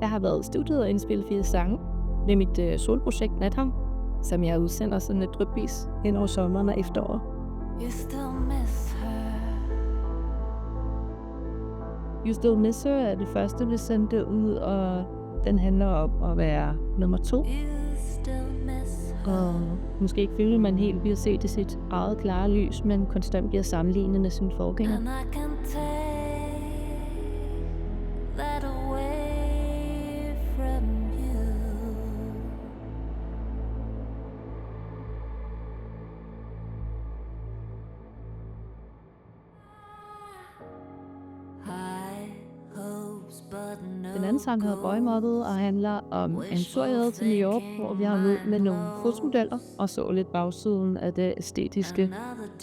Jeg har været i studiet og indspillet 4 sange. Det er mit solprojekt Natham, som jeg udsender sådan et drypvis hen over sommeren og efteråret. You still miss her. You Still Miss Her er det første, vi sendte ud, og den handler om at være nummer 2. You still miss her. Og måske ikke føler man helt ved at se det i sit eget klare lys, men konstant bliver sammenlignet med sin forgænger. And I can take that away from you. High hopes, but no. Den anden sang hedder Boy Model og handler om en tur, jeg havde til New York, hvor vi har mødt med nogle fotomodeller og så lidt bagsiden af det æstetiske,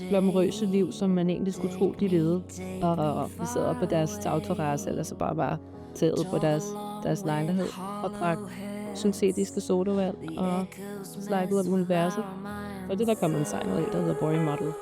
glamourøse liv, som man egentlig skulle tro, de levede. Og vi sad op på deres tagterrasse, eller så bare var taget på deres lejlighed og drak syntetiske sodavand og snakkede om universet. Og det der kom en sang ud af, der hedder Boy Model.